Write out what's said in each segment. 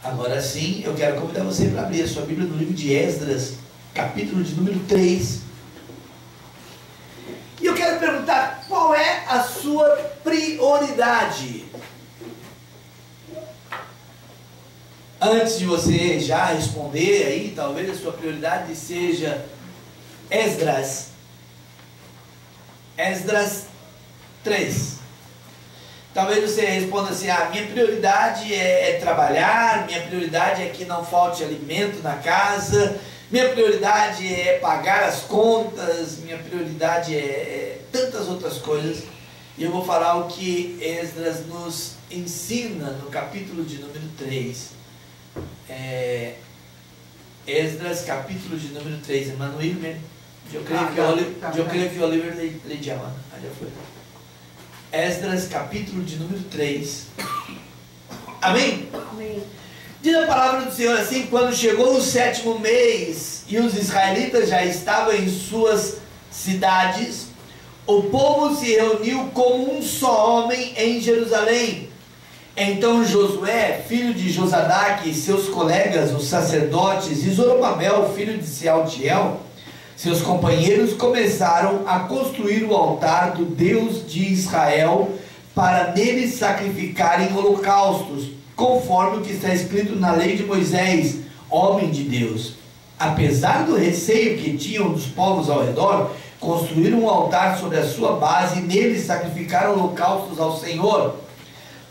Agora sim, eu quero convidar você para abrir a sua Bíblia no livro de Esdras, capítulo de número 3. E eu quero perguntar, qual é a sua prioridade? Antes de você já responder aí, talvez a sua prioridade seja Esdras 3. Talvez você responda assim: minha prioridade é trabalhar, minha prioridade é que não falte alimento na casa, minha prioridade é pagar as contas, minha prioridade é tantas outras coisas. E eu vou falar o que Esdras nos ensina no capítulo de número 3. Esdras, capítulo de número 3. Emanuel, eu creio que o Oliver lhe chama. Já foi. Esdras, capítulo de número 3. Amém? Amém. Diz a palavra do Senhor assim: quando chegou o 7º mês e os israelitas já estavam em suas cidades, o povo se reuniu como um só homem em Jerusalém. Então Josué, filho de Josadaque, e seus colegas, os sacerdotes, e Zorobabel, filho de Sealtiel, seus companheiros, começaram a construir o altar do Deus de Israel para nele sacrificarem holocaustos, conforme o que está escrito na lei de Moisés, homem de Deus. Apesar do receio que tinham dos povos ao redor, construíram um altar sobre a sua base e nele sacrificaram holocaustos ao Senhor,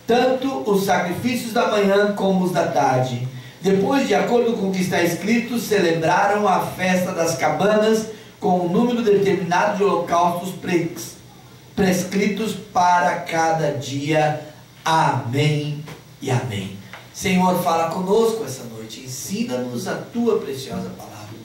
tanto os sacrifícios da manhã como os da tarde. Depois, de acordo com o que está escrito, celebraram a festa das cabanas com um número determinado de holocaustos prescritos para cada dia. Amém e amém. Senhor, fala conosco essa noite, ensina-nos a tua preciosa palavra.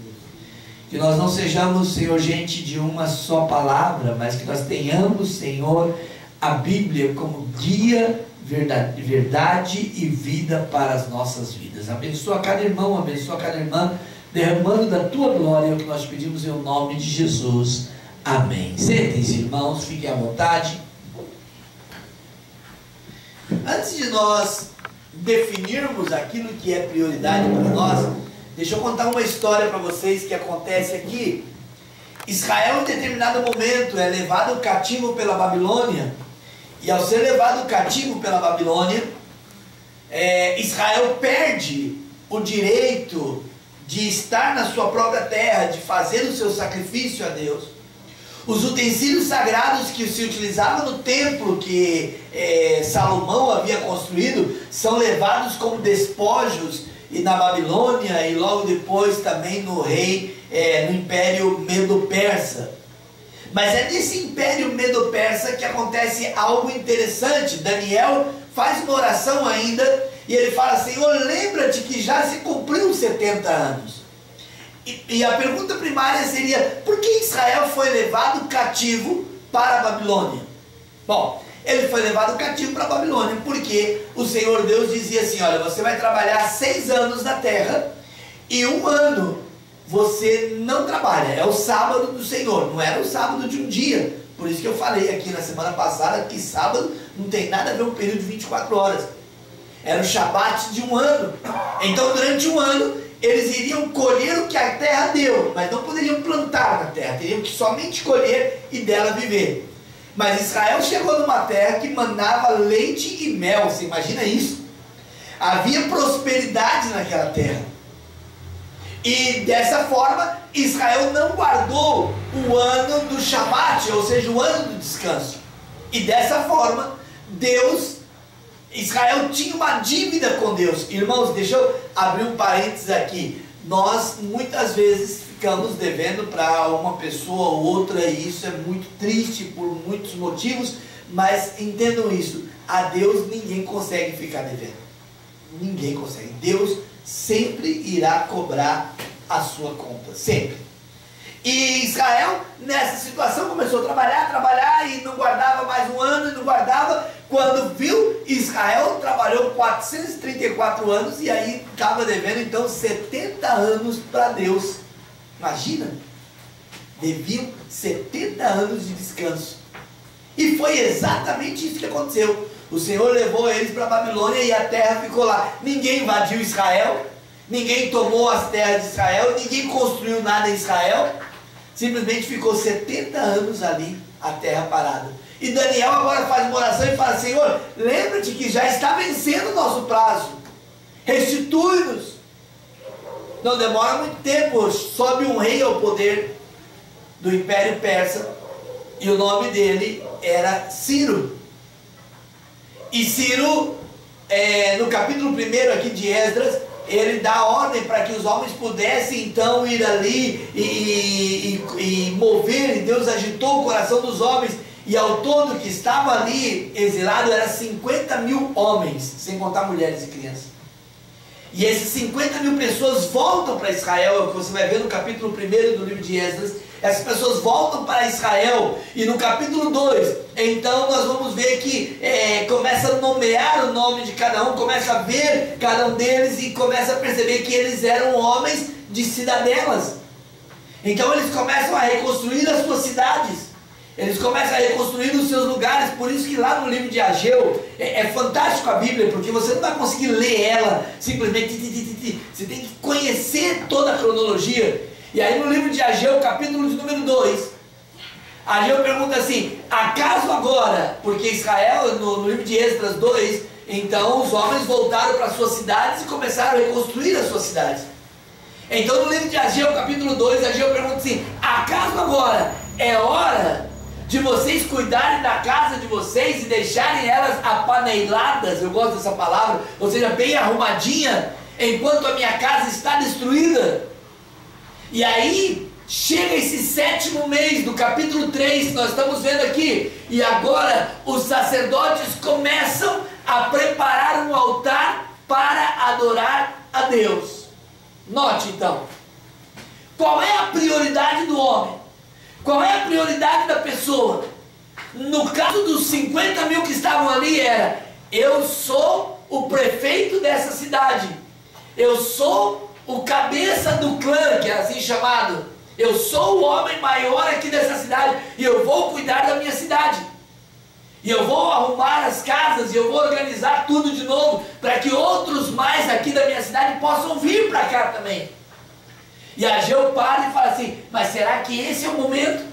Que nós não sejamos, Senhor, gente de uma só palavra, mas que nós tenhamos, Senhor, a Bíblia como guia, verdade e vida para as nossas vidas. Abençoa cada irmão, abençoa cada irmã, derramando da tua glória, o que nós pedimos em nome de Jesus. Amém. Sentem-se, irmãos, fiquem à vontade. Antes de nós definirmos aquilo que é prioridade para nós, deixa eu contar uma história para vocês que acontece aqui. Israel, em determinado momento, é levado cativo pela Babilônia. E ao ser levado cativo pela Babilônia, Israel perde o direito de estar na sua própria terra, de fazer o seu sacrifício a Deus. Os utensílios sagrados que se utilizavam no templo que Salomão havia construído são levados como despojos e na Babilônia, e logo depois também no Império Medo-Persa. Mas é nesse Império Medo-Persa que acontece algo interessante. Daniel faz uma oração ainda e ele fala: Senhor, lembra-te que já se cumpriu 70 anos. E a pergunta primária seria: por que Israel foi levado cativo para a Babilônia? Bom, ele foi levado cativo para a Babilônia porque o Senhor Deus dizia assim: olha, você vai trabalhar 6 anos na terra e 1 ano você não trabalha, é o sábado do Senhor, não era o sábado de um dia. Por isso que eu falei aqui na semana passada que sábado não tem nada a ver com um período de 24 horas. Era o Shabat de 1 ano. Então durante 1 ano eles iriam colher o que a terra deu, mas não poderiam plantar na terra, teriam que somente colher e dela viver. Mas Israel chegou numa terra que mandava leite e mel, você imagina isso? Havia prosperidade naquela terra. E dessa forma, Israel não guardou o ano do Shabat, ou seja, o ano do descanso. E dessa forma, Israel tinha uma dívida com Deus. Irmãos, deixa eu abrir um parênteses aqui. Nós, muitas vezes, ficamos devendo para uma pessoa ou outra, e isso é muito triste por muitos motivos, mas entendam isso, a Deus ninguém consegue ficar devendo. Ninguém consegue. Deus sempre irá cobrar a sua conta, sempre. E Israel, nessa situação, começou a trabalhar e não guardava mais 1 ano, e não guardava. Quando viu, Israel trabalhou 434 anos e aí estava devendo então 70 anos para Deus. Imagina, deviam 70 anos de descanso. E foi exatamente isso que aconteceu. O Senhor levou eles para a Babilônia e a terra ficou lá. Ninguém invadiu Israel, ninguém tomou as terras de Israel, ninguém construiu nada em Israel. Simplesmente ficou 70 anos ali, a terra parada. E Daniel agora faz uma oração e fala: Senhor, lembra-te que já está vencendo o nosso prazo. Restitui-nos. Não demora muito tempo, sobe um rei ao poder do Império Persa, e o nome dele era Ciro. E Ciro, no capítulo 1 aqui de Esdras, ele dá ordem para que os homens pudessem então ir ali e mover, e Deus agitou o coração dos homens, e ao todo que estava ali exilado era 50 mil homens, sem contar mulheres e crianças. E esses 50 mil pessoas voltam para Israel, é o que você vai ver no capítulo 1 do livro de Esdras. Essas pessoas voltam para Israel, e no capítulo 2, então nós vamos ver que começa a nomear o nome de cada um, começa a ver cada um deles e começa a perceber que eles eram homens de cidadelas. Então eles começam a reconstruir as suas cidades, eles começam a reconstruir os seus lugares. Por isso que lá no livro de Ageu, é fantástico a Bíblia, porque você não vai conseguir ler ela simplesmente, você tem que conhecer toda a cronologia. E aí no livro de Ageu, capítulo de número 2, Ageu pergunta assim: acaso agora, porque Israel, no livro de Esdras 2, então os homens voltaram para suas cidades e começaram a reconstruir as suas cidades. Então no livro de Ageu, capítulo 2, Ageu pergunta assim: acaso agora é hora de vocês cuidarem da casa de vocês e deixarem elas apaneiladas? Eu gosto dessa palavra, ou seja, bem arrumadinha, enquanto a minha casa está destruída. E aí chega esse 7º mês do capítulo 3 que nós estamos vendo aqui, e agora os sacerdotes começam a preparar um altar para adorar a Deus. Note então, qual é a prioridade do homem? Qual é a prioridade da pessoa? No caso dos 50 mil que estavam ali era: eu sou o prefeito dessa cidade, eu sou o cabeça do clã, que é assim chamado, eu sou o homem maior aqui dessa cidade, e eu vou cuidar da minha cidade, e eu vou arrumar as casas, e eu vou organizar tudo de novo, para que outros mais aqui da minha cidade possam vir para cá também. E Ageu para e fala assim: mas será que esse é o momento?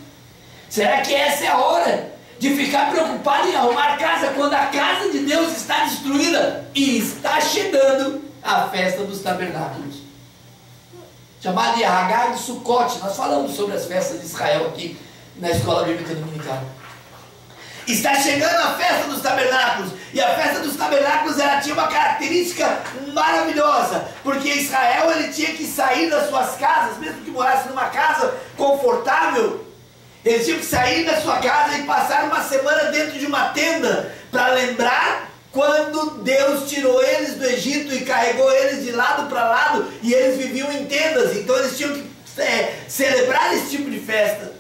Será que essa é a hora de ficar preocupado em arrumar casa, quando a casa de Deus está destruída e está chegando a festa dos tabernáculos, chamada de Hagá de Sucote? Nós falamos sobre as festas de Israel aqui na Escola Bíblica Dominical. Está chegando a festa dos tabernáculos, e a festa dos tabernáculos ela tinha uma característica maravilhosa, porque Israel ele tinha que sair das suas casas, mesmo que morasse numa casa confortável, eles tinham que sair da sua casa e passar uma semana dentro de uma tenda, para lembrar quando Deus tirou eles do Egito e carregou eles de lado para lado, e eles viviam em tendas. Então eles tinham que celebrar esse tipo de festa,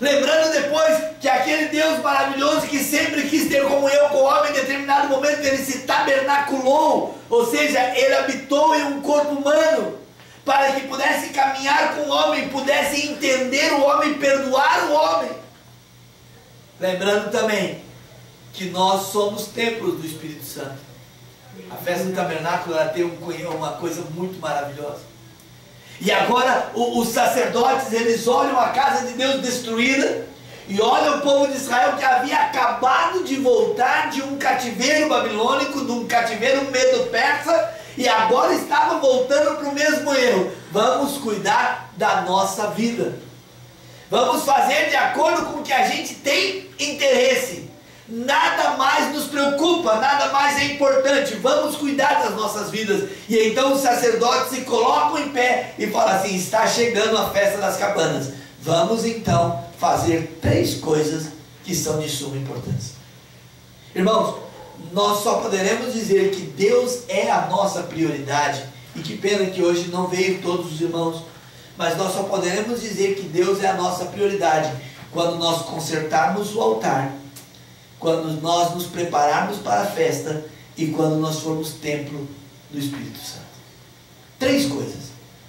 lembrando depois que aquele Deus maravilhoso que sempre quis ter comunhão com o homem, em determinado momento ele se tabernaculou, ou seja, ele habitou em um corpo humano, para que pudesse caminhar com o homem, pudesse entender o homem, perdoar o homem. Lembrando também que nós somos templos do Espírito Santo. A festa do tabernáculo ela tem uma coisa muito maravilhosa. E agora os sacerdotes eles olham a casa de Deus destruída, e olham o povo de Israel que havia acabado de voltar de um cativeiro babilônico, de um cativeiro medo-persa, e agora estava voltando para o mesmo erro. Vamos cuidar da nossa vida, vamos fazer de acordo com o que a gente tem interesse, nada mais nos preocupa, nada mais é importante, vamos cuidar das nossas vidas. E então os sacerdotes se colocam em pé e falam assim: está chegando a festa das cabanas, vamos então fazer 3 coisas que são de suma importância. Irmãos, nós só poderemos dizer que Deus é a nossa prioridade, e que pena que hoje não veio todos os irmãos, mas nós só poderemos dizer que Deus é a nossa prioridade quando nós consertarmos o altar, quando nós nos prepararmos para a festa e quando nós formos templo do Espírito Santo. 3 coisas: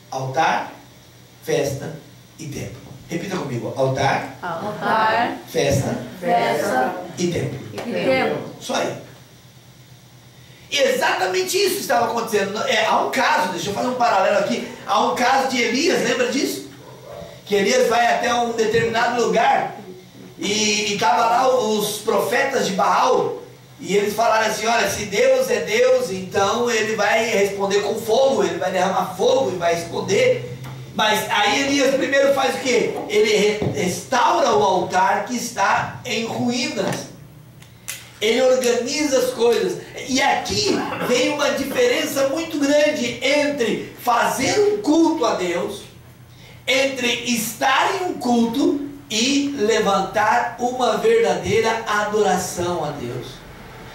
altar, festa e templo. Repita comigo: altar, altar, festa, festa e templo. e templo. Só aí. E exatamente isso estava acontecendo. Há um caso, deixa eu fazer um paralelo aqui. Há um caso de Elias, lembra disso? Que Elias vai até um determinado lugar e estava lá os profetas de Baal. E eles falaram assim: olha, se Deus é Deus, então ele vai responder com fogo, ele vai derramar fogo e vai responder. Mas aí Elias primeiro faz o quê? Ele restaura o altar que está em ruínas. Ele organiza as coisas. E aqui vem uma diferença muito grande entre fazer um culto a Deus, entre estar em um culto e levantar uma verdadeira adoração a Deus.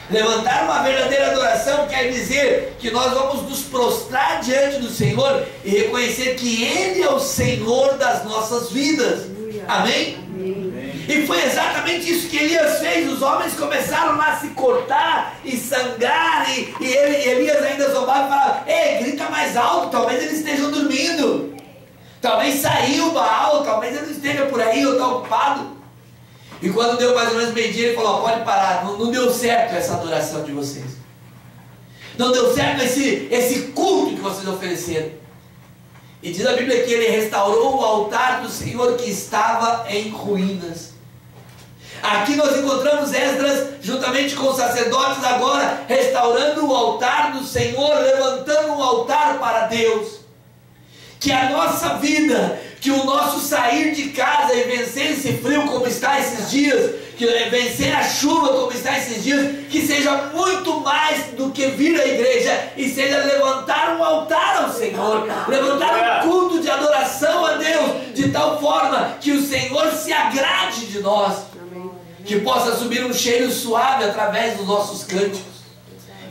Levantar uma verdadeira adoração quer dizer que nós vamos nos prostrar diante do Senhor e reconhecer que Ele é o Senhor das nossas vidas. Amém? E foi exatamente isso que Elias fez. Os homens começaram lá a se cortar e sangrar, e Elias ainda zombava e falava: ei, grita mais alto, talvez eles estejam dormindo, talvez saiu Baal, talvez ele esteja por aí ou está ocupado. E quando deu mais ou menos meio-dia, ele falou: pode parar, não deu certo essa adoração de vocês, não deu certo esse culto que vocês ofereceram. E diz a Bíblia que ele restaurou o altar do Senhor que estava em ruínas. Aqui nós encontramos Esdras juntamente com os sacerdotes agora restaurando o altar do Senhor, levantando um altar para Deus. Que a nossa vida, que o nosso sair de casa e vencer esse frio como está esses dias, que vencer a chuva como está esses dias, que seja muito mais do que vir à igreja e seja levantar um altar ao Senhor, levantar um culto de adoração a Deus, de tal forma que o Senhor se agrade de nós, que possa subir um cheiro suave através dos nossos cânticos.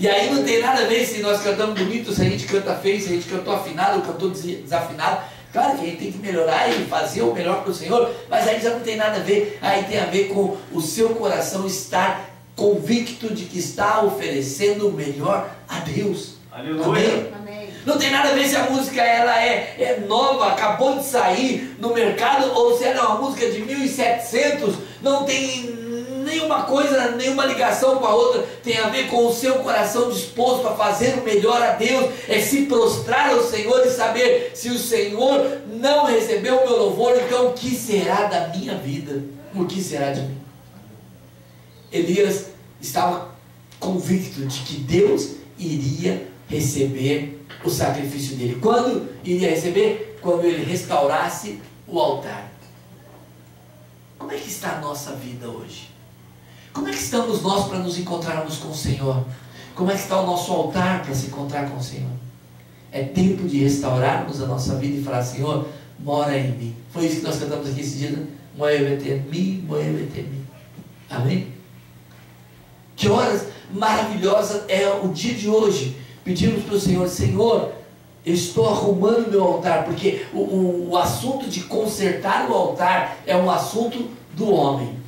E aí não tem nada a ver se nós cantamos bonito, se a gente canta feio, se a gente cantou afinado ou cantou desafinado. Claro que a gente tem que melhorar e fazer o melhor para o Senhor, mas aí já não tem nada a ver. Aí tem a ver com o seu coração estar convicto de que está oferecendo o melhor a Deus. Aleluia. Amém. Não tem nada a ver se a música ela é nova, acabou de sair no mercado, ou se ela é uma música de 1700, não tem nenhuma coisa, nenhuma ligação com a outra. Tem a ver com o seu coração disposto a fazer o melhor a Deus, é se prostrar ao Senhor e saber: se o Senhor não recebeu o meu louvor, então o que será da minha vida? O que será de mim? Elias estava convicto de que Deus iria receber o sacrifício dele. Quando iria receber? Quando ele restaurasse o altar. Como é que está a nossa vida hoje? Como é que estamos nós para nos encontrarmos com o Senhor? Como é que está o nosso altar para se encontrar com o Senhor? É tempo de restaurarmos a nossa vida e falar: Senhor, mora em mim. Foi isso que nós cantamos aqui esse dia, né? Muévete em mim, muévete em mim. Amém? Que horas maravilhosas é o dia de hoje. Pedimos para o Senhor: Senhor, eu estou arrumando meu altar, porque o assunto de consertar o altar é um assunto do homem.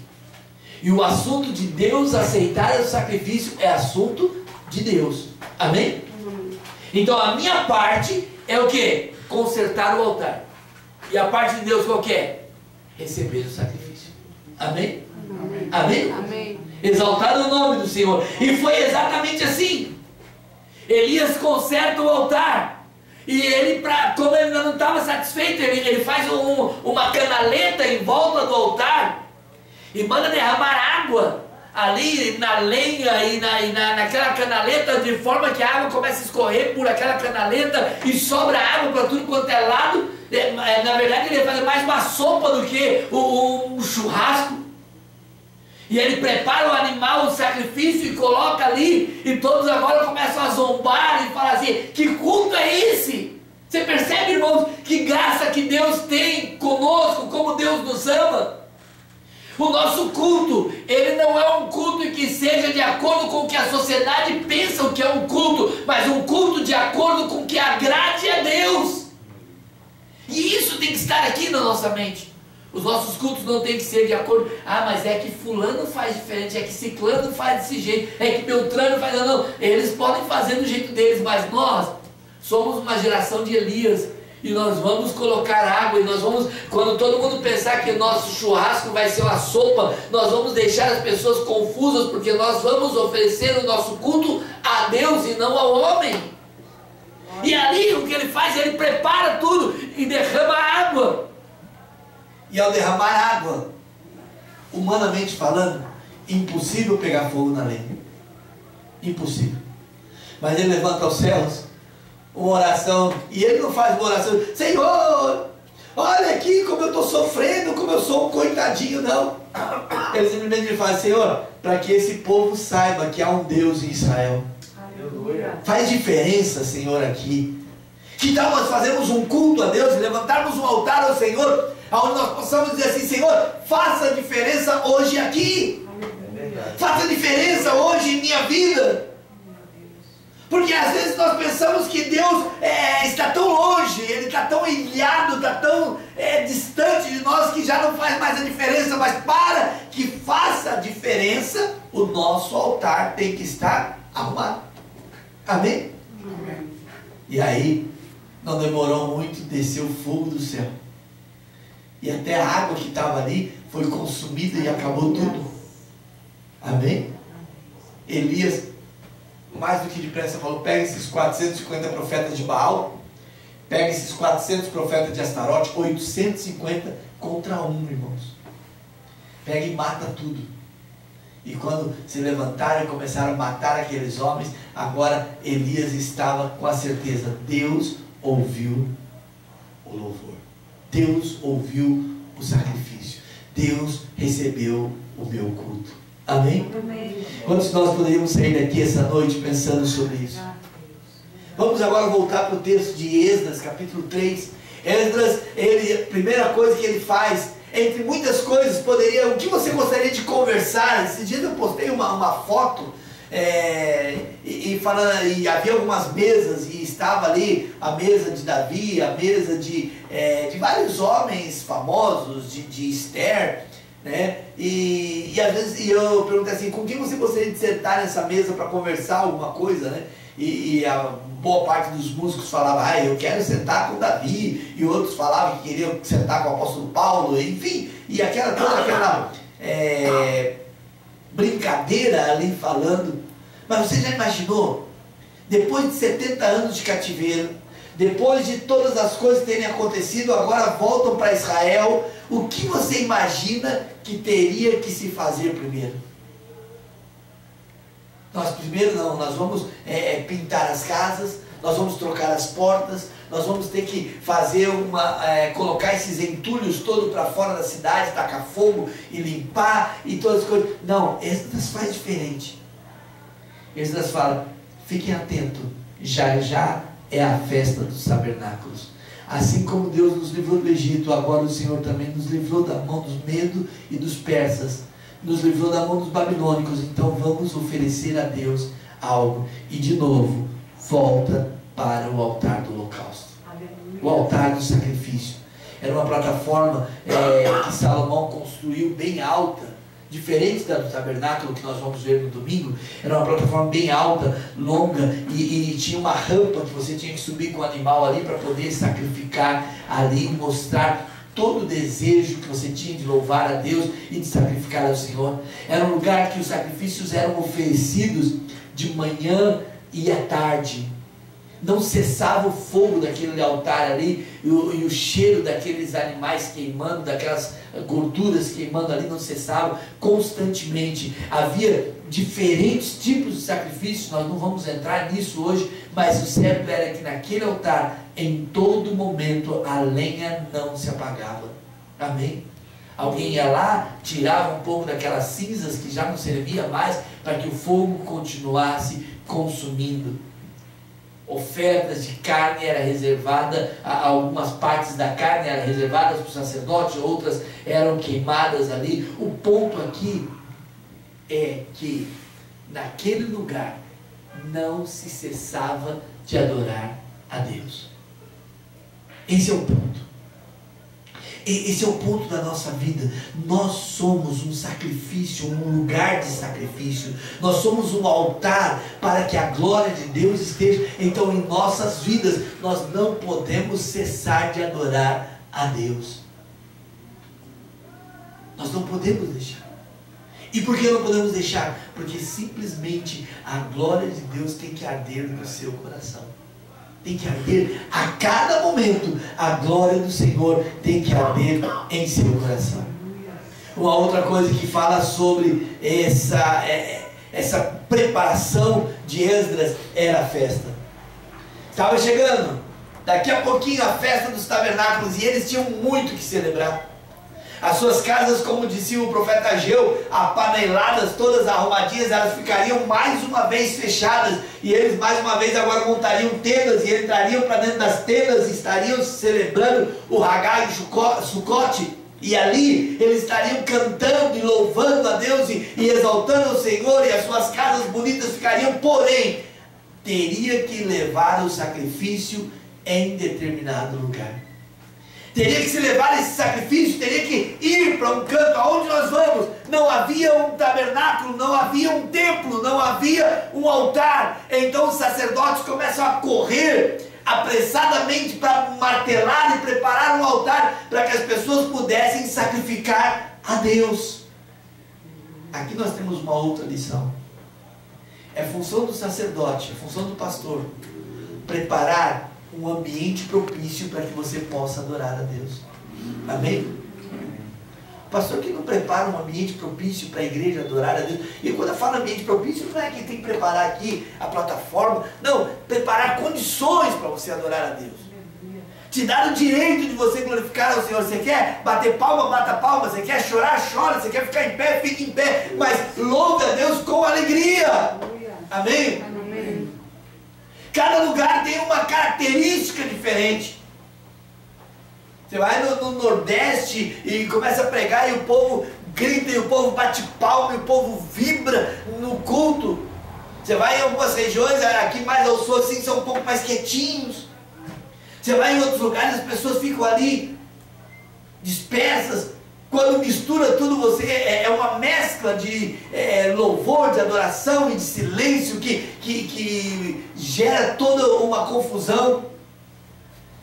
E o assunto de Deus aceitar o sacrifício é assunto de Deus. Amém? Então a minha parte é o que? Consertar o altar. E a parte de Deus qual que é? Receber o sacrifício. Amém? Amém. Amém? Amém. Exaltado o nome do Senhor. E foi exatamente assim. Elias conserta o altar. E ele, como ele ainda não estava satisfeito, ele faz uma canaleta em volta do altar e manda derramar água ali na lenha e naquela canaleta, de forma que a água começa a escorrer por aquela canaleta e sobra água para tudo quanto é lado. Na verdade ele faz mais uma sopa do que um churrasco. E ele prepara o animal, o sacrifício, e coloca ali, e todos agora começam a zombar e falar assim: que culto é esse? Você percebe, irmãos, que graça que Deus tem conosco, como Deus nos ama? O nosso culto, ele não é um culto que seja de acordo com o que a sociedade pensa o que é um culto, mas um culto de acordo com o que agrade a Deus. E isso tem que estar aqui na nossa mente. Os nossos cultos não tem que ser de acordo: mas é que fulano faz diferente, é que ciclano faz desse jeito, é que Beltrano faz... Não, eles podem fazer do jeito deles, mas nós somos uma geração de Elias, e nós vamos colocar água, e nós vamos, quando todo mundo pensar que o nosso churrasco vai ser uma sopa, nós vamos deixar as pessoas confusas, porque nós vamos oferecer o nosso culto a Deus e não ao homem. E ali o que ele faz, ele prepara tudo e derrama água. E ao derramar água, humanamente falando, impossível pegar fogo na lenha. Impossível. Mas ele levanta aos céus uma oração, e ele não faz uma oração, Senhor, olha aqui como eu estou sofrendo, como eu sou um coitadinho, não. Ele simplesmente fala, Senhor, para que esse povo saiba que há um Deus em Israel. Aleluia. Faz diferença, Senhor, aqui. Que tal nós fazermos um culto a Deus, levantarmos um altar ao Senhor, onde nós possamos dizer assim, Senhor, faça diferença hoje aqui. Faça diferença hoje em minha vida. Porque às vezes nós pensamos que Deus está tão longe, Ele está tão ilhado, está tão distante de nós que já não faz mais a diferença. Mas para que faça a diferença, o nosso altar tem que estar arrumado. Amém? Amém. E aí, não demorou muito, desceu o fogo do céu. E até a água que estava ali foi consumida e acabou tudo. Amém? Elias, mais do que depressa, falou, pega esses 450 profetas de Baal, pega esses 400 profetas de Astarote, 850 contra um, irmãos. Pega e mata tudo. E quando se levantaram e começaram a matar aqueles homens, agora Elias estava com a certeza, Deus ouviu o louvor. Deus ouviu o sacrifício. Deus recebeu o meu culto. Amém? Amém. Quantos de nós poderíamos sair daqui essa noite pensando sobre isso? Vamos agora voltar para o texto de Esdras, capítulo 3. Esdras, a primeira coisa que ele faz, entre muitas coisas, o que você gostaria de conversar? Esses dias eu postei uma foto, e havia algumas mesas, e estava ali a mesa de Davi, a mesa de vários homens famosos, de Esther, né? E às vezes eu pergunto assim, com quem você gostaria de sentar nessa mesa para conversar alguma coisa, né? E a boa parte dos músicos falava, eu quero sentar com Davi, e outros falavam que queriam sentar com o apóstolo Paulo, enfim, e toda aquela brincadeira ali falando. Mas você já imaginou, depois de 70 anos de cativeiro, depois de todas as coisas terem acontecido, agora voltam para Israel, o que você imagina que teria que se fazer primeiro? Nós vamos pintar as casas, nós vamos trocar as portas, nós vamos ter que fazer colocar esses entulhos todos para fora da cidade, tacar fogo e limpar e todas as coisas. Não, Esdras faz diferente. Esdras fala, fiquem atentos, já é a festa dos tabernáculos. Assim como Deus nos livrou do Egito, agora o Senhor também nos livrou da mão dos medos e dos persas, nos livrou da mão dos babilônicos. Então vamos oferecer a Deus algo. E de novo, volta para o altar do holocausto. O altar do sacrifício. Era uma plataforma que Salomão construiu bem alta, diferente da do tabernáculo que nós vamos ver no domingo. Era uma plataforma bem alta, longa, e tinha uma rampa que você tinha que subir com o animal ali para poder sacrificar ali, mostrar todo o desejo que você tinha de louvar a Deus e de sacrificar ao Senhor. Era um lugar que os sacrifícios eram oferecidos de manhã e à tarde. Não cessava o fogo daquele altar ali, e o cheiro daqueles animais queimando, daquelas gorduras queimando ali, não cessava constantemente. Havia diferentes tipos de sacrifícios, nós não vamos entrar nisso hoje, mas o certo era que naquele altar, em todo momento, a lenha não se apagava. Amém? Alguém ia lá, tirava um pouco daquelas cinzas que já não servia mais, para que o fogo continuasse consumindo. Ofertas de carne era reservada, algumas partes da carne eram reservadas para o sacerdote, outras eram queimadas ali. O ponto aqui é que naquele lugar não se cessava de adorar a Deus. Esse é o ponto. Esse é o ponto da nossa vida. Nós somos um sacrifício, um lugar de sacrifício. Nós somos um altar para que a glória de Deus esteja. Então, em nossas vidas, nós não podemos cessar de adorar a Deus. Nós não podemos deixar. E por que não podemos deixar? Porque simplesmente a glória de Deus tem que arder no seu coração. Tem que arder a cada momento. A glória do Senhor tem que arder em seu coração. Uma outra coisa que fala sobre essa preparação de Esdras era a festa. Estava chegando daqui a pouquinho a festa dos tabernáculos, e eles tinham muito que celebrar. As suas casas, como dizia o profeta Ageu, apaneladas, todas arrumadinhas, elas ficariam mais uma vez fechadas, e eles mais uma vez agora montariam tendas, e entrariam para dentro das tendas, e estariam celebrando o Haggai e Sucote, e ali eles estariam cantando e louvando a Deus e exaltando o Senhor, e as suas casas bonitas ficariam, porém, teria que levar o sacrifício em determinado lugar. Teria que se levar esse sacrifício, teria que ir para um canto. Aonde nós vamos? Não havia um tabernáculo, não havia um templo, não havia um altar. Então os sacerdotes começam a correr apressadamente para martelar e preparar um altar para que as pessoas pudessem sacrificar a Deus. Aqui nós temos uma outra lição. É função do sacerdote, é função do pastor preparar um ambiente propício para que você possa adorar a Deus. Amém? O pastor que não prepara um ambiente propício para a igreja adorar a Deus. E quando eu falo ambiente propício, não é que tem que preparar aqui a plataforma. Não, preparar condições para você adorar a Deus. Te dar o direito de você glorificar ao Senhor. Você quer bater palma, bata palma. Você quer chorar, chora. Você quer ficar em pé, fique em pé. Mas louve a Deus com alegria. Amém? Amém. Cada lugar tem uma característica diferente. Você vai no Nordeste e começa a pregar, e o povo grita, e o povo bate palma, e o povo vibra no culto. Você vai em algumas regiões, aqui mais ao sul assim, são um pouco mais quietinhos. Você vai em outros lugares, as pessoas ficam ali dispersas. Quando mistura tudo, você é uma mescla de louvor, de adoração e de silêncio que gera toda uma confusão.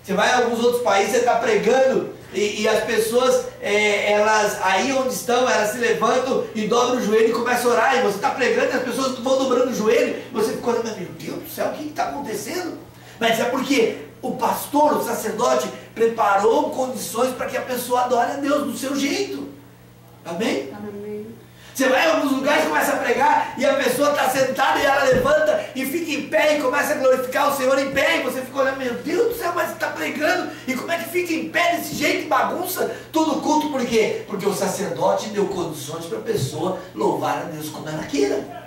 Você vai em alguns outros países, você está pregando e as pessoas, elas aí onde estão, elas se levantam e dobram o joelho e começam a orar. E você está pregando e as pessoas vão dobrando o joelho. E você fica olhando, meu Deus do céu, o que está acontecendo? Mas é porque o pastor, o sacerdote, preparou condições para que a pessoa adore a Deus do seu jeito. Amém? Amém. Você vai em alguns lugares, começa a pregar, e a pessoa está sentada e ela levanta e fica em pé e começa a glorificar o Senhor em pé, e você fica olhando, meu Deus do céu, mas está pregando, e como é que fica em pé desse jeito, bagunça todo o culto? Por quê? Porque o sacerdote deu condições para a pessoa louvar a Deus como ela queira.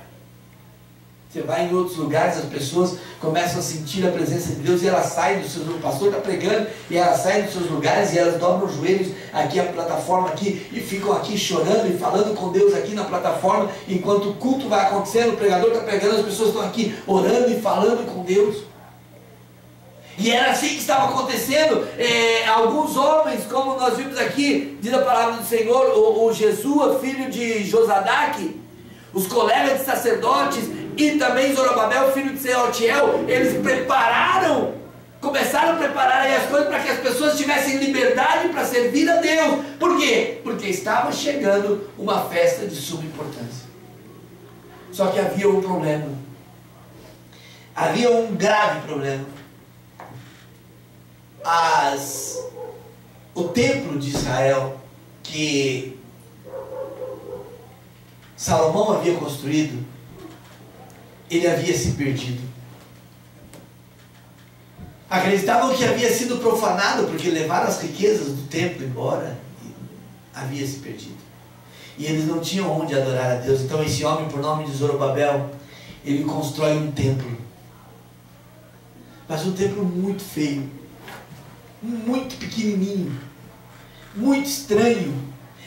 Você vai em outros lugares, as pessoas começam a sentir a presença de Deus, e elas saem dos seus lugares. O pastor está pregando, e elas saem dos seus lugares, e elas dobram os joelhos aqui, a plataforma aqui, e ficam aqui chorando e falando com Deus aqui na plataforma, enquanto o culto vai acontecendo, o pregador está pregando, as pessoas estão aqui orando e falando com Deus. E era assim que estava acontecendo. Alguns homens, como nós vimos aqui, diz a palavra do Senhor, o Jesua, filho de Josadaque, os colegas de sacerdotes, e também Zorobabel, filho de Sealtiel, eles começaram a preparar aí as coisas para que as pessoas tivessem liberdade para servir a Deus. Por quê? Porque estava chegando uma festa de suma importância. Só que havia um problema. Havia um grave problema. O templo de Israel, que Salomão havia construído, ele havia se perdido. Acreditavam que havia sido profanado, porque levaram as riquezas do templo embora, e havia se perdido. E eles não tinham onde adorar a Deus. Então esse homem, por nome de Zorobabel, ele constrói um templo. Mas um templo muito feio, muito pequenininho, muito estranho.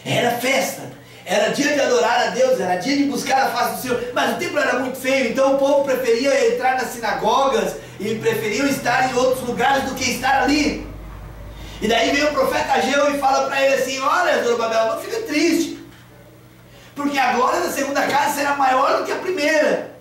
Era festa. Era dia de adorar a Deus, era dia de buscar a face do Senhor, mas o templo era muito feio, então o povo preferia entrar nas sinagogas e preferiam estar em outros lugares do que estar ali. E daí vem o profeta Ageu e fala para ele assim: olha, Zorobabel, não fica triste, porque a glória da segunda casa será maior do que a primeira.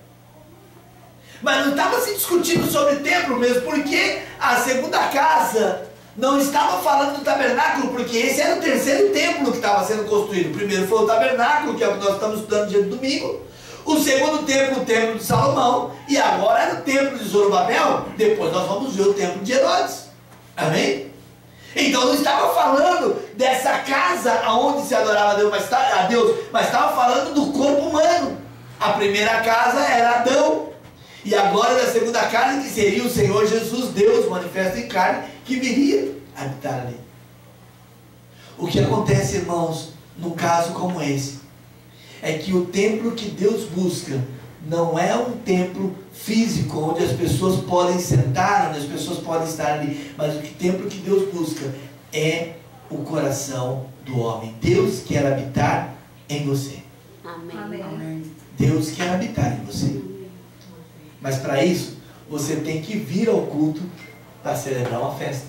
Mas não estava se discutindo sobre o templo mesmo, porque a segunda casa não estava falando do tabernáculo, porque esse era o terceiro templo que estava sendo construído. O primeiro foi o tabernáculo, que é o que nós estamos estudando dia de domingo. O segundo templo, o templo de Salomão, e agora era o templo de Zorobabel. Depois nós vamos ver o templo de Herodes. Amém? Então não estava falando dessa casa onde se adorava a Deus, mas estava falando do corpo humano. A primeira casa era Adão, e a glória da segunda casa, que seria o Senhor Jesus, Deus manifesto em carne, que viria habitar ali. O que acontece, irmãos, num caso como esse, é que o templo que Deus busca não é um templo físico, onde as pessoas podem sentar, onde as pessoas podem estar ali, mas o templo que Deus busca é o coração do homem. Deus quer habitar em você. Amém. Amém. Deus quer habitar em você. Mas para isso, você tem que vir ao culto para celebrar uma festa.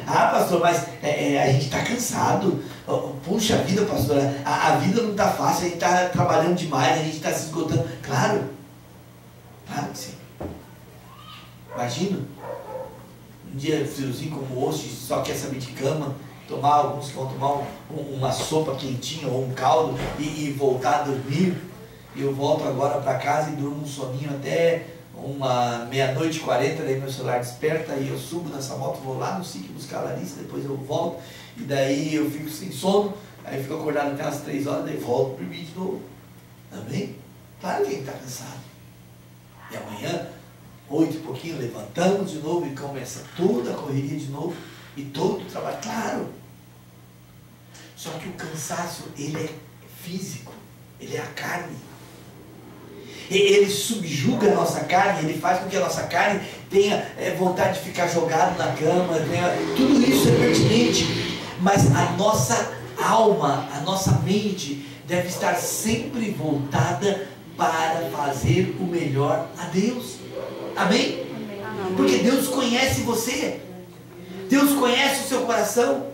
Ah, pastor, mas a gente está cansado. Puxa vida, pastor, a vida não está fácil, a gente está trabalhando demais, a gente está se esgotando. Claro que sim. Imagina, um dia friozinho como hoje, só quer saber de cama, alguns que vão tomar uma sopa quentinha ou um caldo e voltar a dormir. Eu volto agora para casa e durmo um soninho até uma 00:40, daí meu celular desperta, aí eu subo nessa moto, vou lá no SIC buscar a Larissa, depois eu volto, e daí eu fico sem sono, aí eu fico acordado até as 3 horas, daí volto para dormir de novo. Amém? Claro que a gente está cansado. E amanhã, 8 e pouquinho, levantamos de novo e começa toda a correria de novo, e todo o trabalho, claro. Só que o cansaço, ele é físico, ele é a carne. Ele subjuga a nossa carne, ele faz com que a nossa carne tenha vontade de ficar jogado na cama, tudo isso é pertinente, mas a nossa alma, a nossa mente deve estar sempre voltada para fazer o melhor a Deus. Amém? Porque Deus conhece você, Deus conhece o seu coração,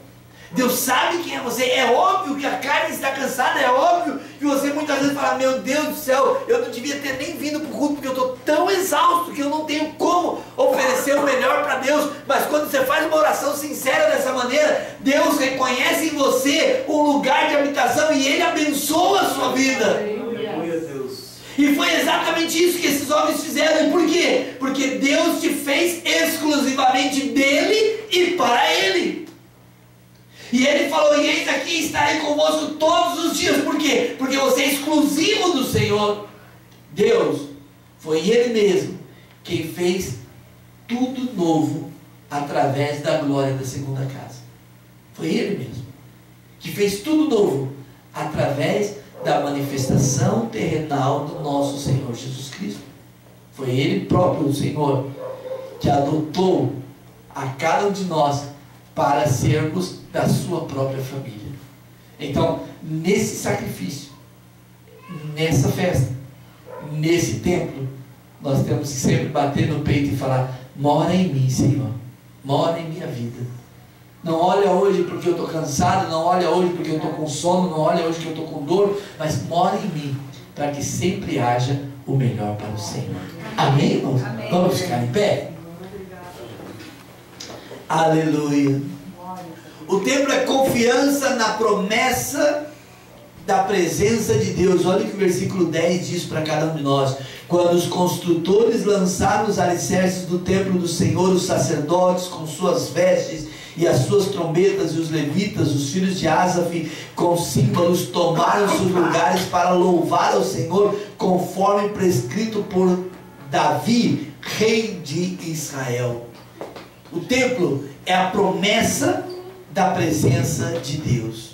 Deus sabe quem é você. É óbvio que a carne está cansada, é óbvio que você muitas vezes fala: meu Deus do céu, eu não devia ter nem vindo para o culto, porque eu estou tão exausto que eu não tenho como oferecer o melhor para Deus. Mas quando você faz uma oração sincera dessa maneira, Deus reconhece em você um lugar de habitação e Ele abençoa a sua vida. E foi exatamente isso que esses homens fizeram. E por quê? Porque Deus te fez exclusivamente dele e para Ele. E Ele falou: e eis aqui, estarei convosco todos os dias. Por quê? Porque você é exclusivo do Senhor. Deus, foi Ele mesmo quem fez tudo novo através da glória da segunda casa. Foi Ele mesmo que fez tudo novo através da manifestação terrenal do nosso Senhor Jesus Cristo. Foi Ele próprio, o Senhor, que adotou a cada um de nós para sermos da sua própria família. Então, nesse sacrifício, nessa festa, nesse templo, nós temos que sempre bater no peito e falar: mora em mim, Senhor, mora em minha vida. Não olha hoje porque eu estou cansado, não olha hoje porque eu estou com sono, não olha hoje que eu estou com dor, mas mora em mim, para que sempre haja o melhor para o Senhor. Amém, irmãos? Amém. Vamos ficar em pé? Aleluia. O templo é confiança na promessa da presença de Deus. Olha o que o versículo 10 diz para cada um de nós: quando os construtores lançaram os alicerces do templo do Senhor, os sacerdotes com suas vestes e as suas trombetas, e os levitas, os filhos de Asaf, com símbolos, tomaram seus lugares para louvar ao Senhor, conforme prescrito por Davi, rei de Israel. O templo é a promessa da presença de Deus.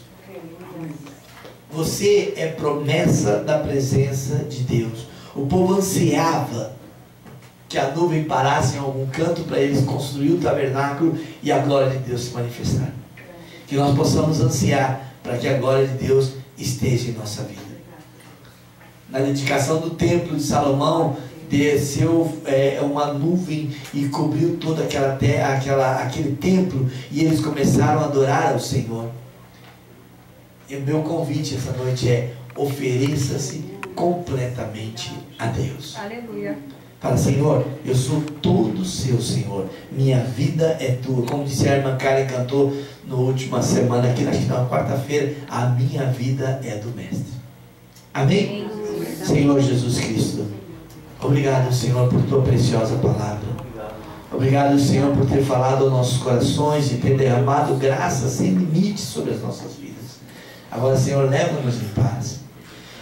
Você é promessa da presença de Deus. O povo ansiava que a nuvem parasse em algum canto para eles construir o tabernáculo e a glória de Deus se manifestar. Que nós possamos ansiar para que a glória de Deus esteja em nossa vida. Na dedicação do templo de Salomão, desceu uma nuvem e cobriu toda aquela terra, aquele templo, e eles começaram a adorar ao Senhor. E o meu convite essa noite é: ofereça-se completamente a Deus. Aleluia. Fala: Senhor, eu sou todo seu, Senhor, minha vida é tua. Como disse a irmã Karen, cantou na última semana aqui, acho que na quarta-feira: a minha vida é do Mestre. Amém? Senhor Jesus Cristo, obrigado, Senhor, por tua preciosa palavra. Obrigado, Senhor, por ter falado aos nossos corações e ter derramado graça sem limites sobre as nossas vidas. Agora, Senhor, leva-nos em paz.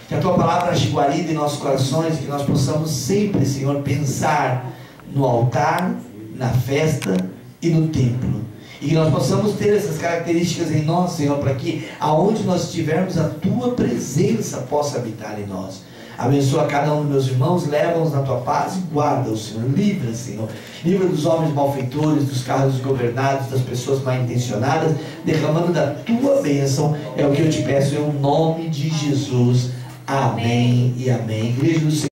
Que a tua palavra ache guarida em nossos corações, que nós possamos sempre, Senhor, pensar no altar, na festa e no templo. E que nós possamos ter essas características em nós, Senhor, para que aonde nós estivermos, a tua presença possa habitar em nós. Abençoa cada um dos meus irmãos, leva-os na tua paz e guarda-os, Senhor. Livra, Senhor. Livra dos homens malfeitores, dos carros governados, das pessoas mal intencionadas, derramando da tua bênção. É o que eu te peço em nome de Jesus. Amém e amém. Igreja do Senhor.